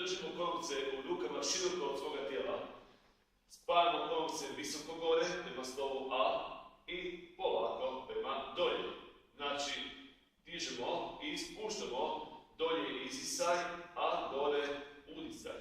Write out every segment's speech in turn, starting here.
Držimo konopce u rukama široko od svoga tijela. Spajamo konopce visoko gore prema slovu A i polako prema dolje. Znači, dižemo i spuštamo, dolje isisaj, a gore udisaj.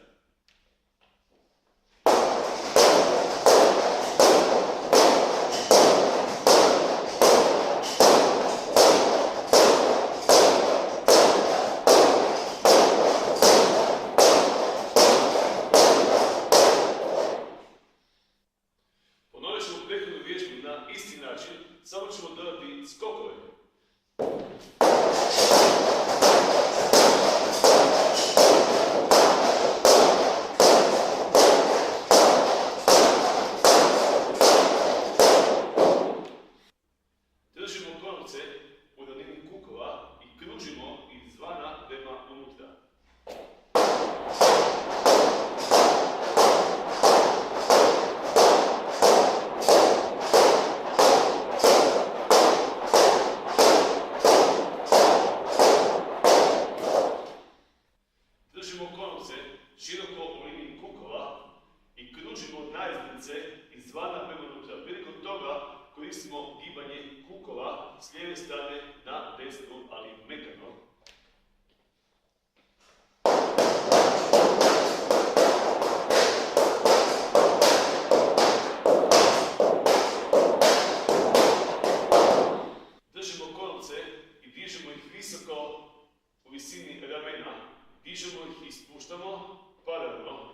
Ponovit ćemo prethodnu vježbu na isti način, samo ćemo dodati skokove. Držimo konopce u daljini kukova i kružimo izvana prema unutra. Držimo konopce široko u liniji kukova i kružimo naizblice izvana prema unutra. Prilikom toga koristimo gibanje kukova s lijeve strane na desnu, ali mekano. Držimo konopce i dižemo ih visoko u visini ramena. Dižemo ih i spuštamo paralelno.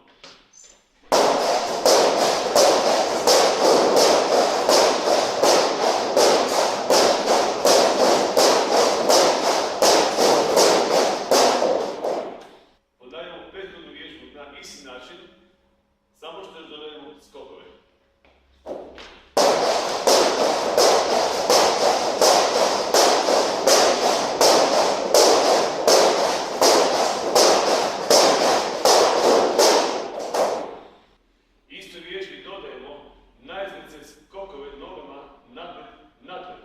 Ponavljamo prethodnu vježbu na isti način, samo što još dodajemo skokove. Istoj vježbi dodajemo naizblice skokove nogama naprijed, natrag.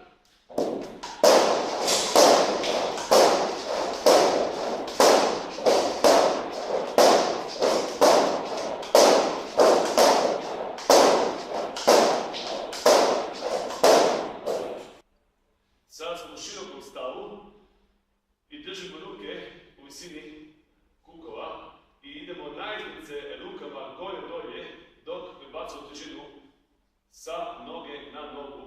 Sada smo u širokom stavu i držimo ruke u visini kukova i idemo naizblice rukama gore dolje dok prebacujemo težinu sa noge na nogu.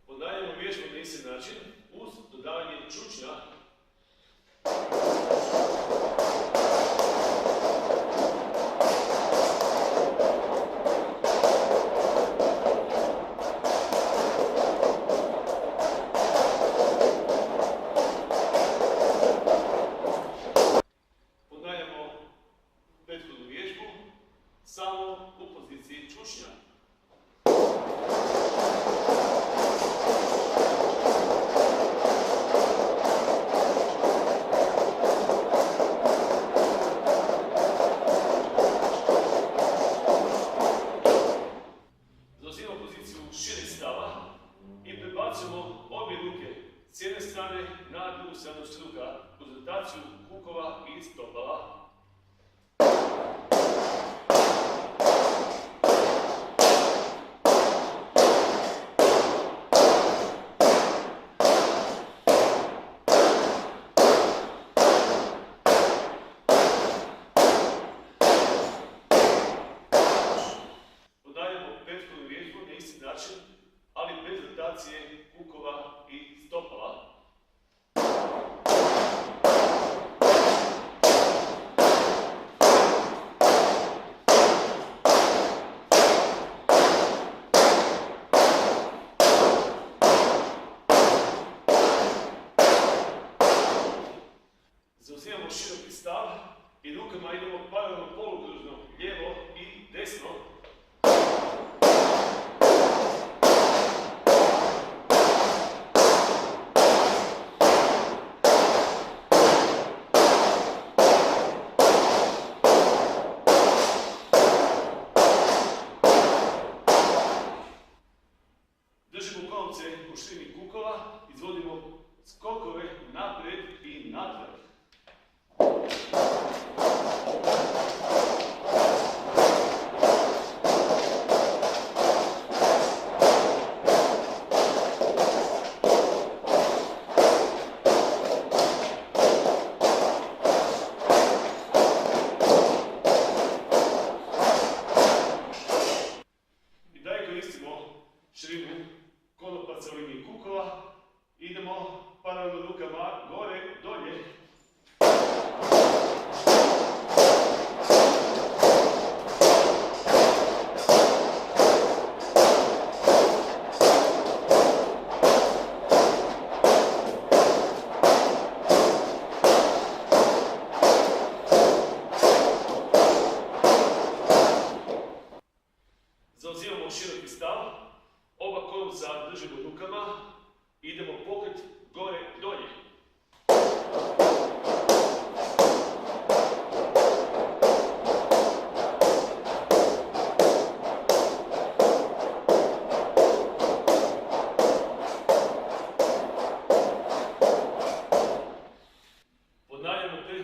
Ponavljamo vježbu na isti način uz dodavanje čučnja. Ponavljamo prethodnu vježbu samo u poziciji čučnja. Zauzimamo poziciju šireg stava i prebacujemo obje ruke s jedne strane na drugu stranu struka uz rotaciju kukova i stopala. Ponavljamo prethodnu vježbu na isti način, ali bez rotacije kukova i stopala. Zauzimamo široki stav i rukama idemo paralelno polukružno, lijevo i desno.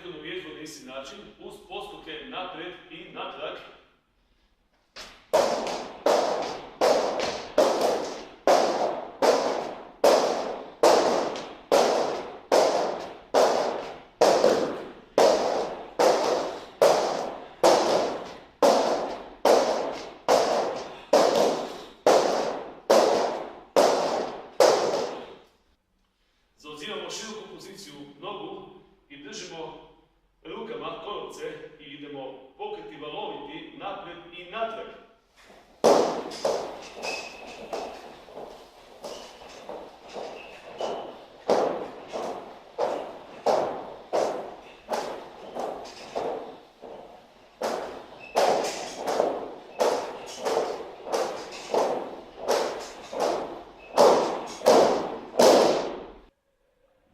prethodnu vježbu na isti način uz poskoke naprijed i natrag. Zauzimamo široku poziciju nogu i držimo rukama konopce i idemo pokreti valoviti naprijed i natrag.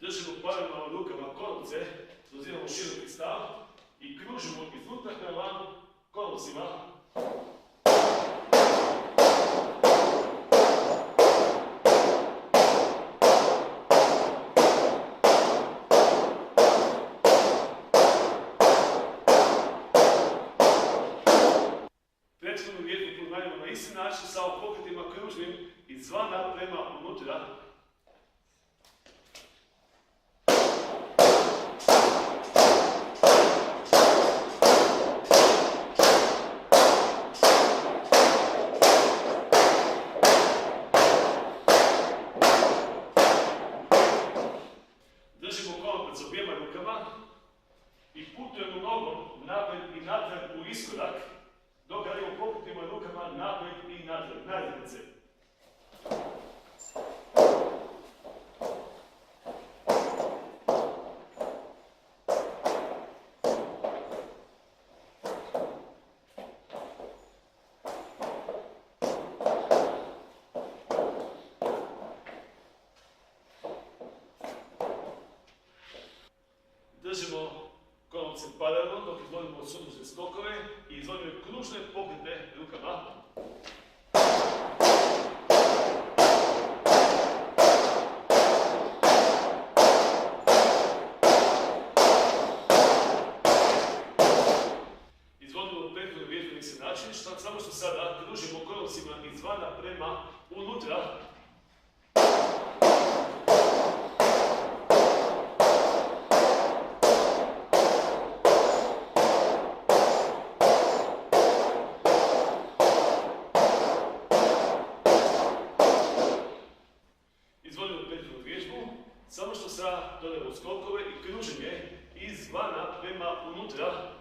Držimo paralelno rukama konopce, zauzimamo široki stav i kružimo iznutra prema van konopcima. Prethodnu vježbu ponavljamo na isti način, samo pokretima kružnim izvana prema unutra. Držimo konopac objema rukama i putujemo nogom naprijed i natrag u iskorak, dok radimo pokretima rukama naprijed i natrag, narednice. Držimo konopce paralelno dok izvodimo sudužne skokove i izvodimo kružne pokrete rukama. Izvodimo prethodnu vježbu na isti način, samo što sada kružimo konopcima izvana prema unutra. Izvodimo prethodnu vježbu, samo što sada dodajemo skokove i kruženje izvana prema unutra.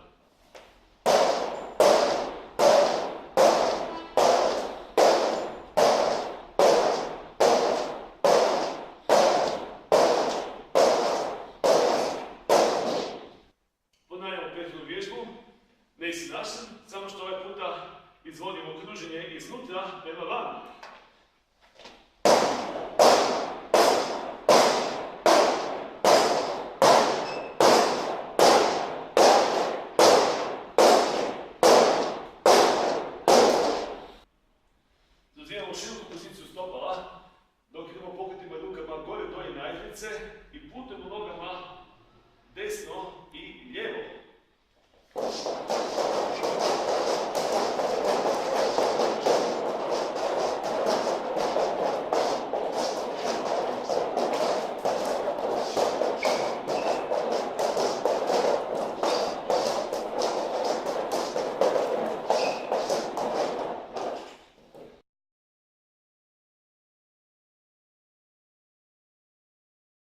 Ponavljamo prethodnu vježbu, na isti način, samo što ovaj puta izvodimo kruženje iznutra prema van. Zauzimamo široku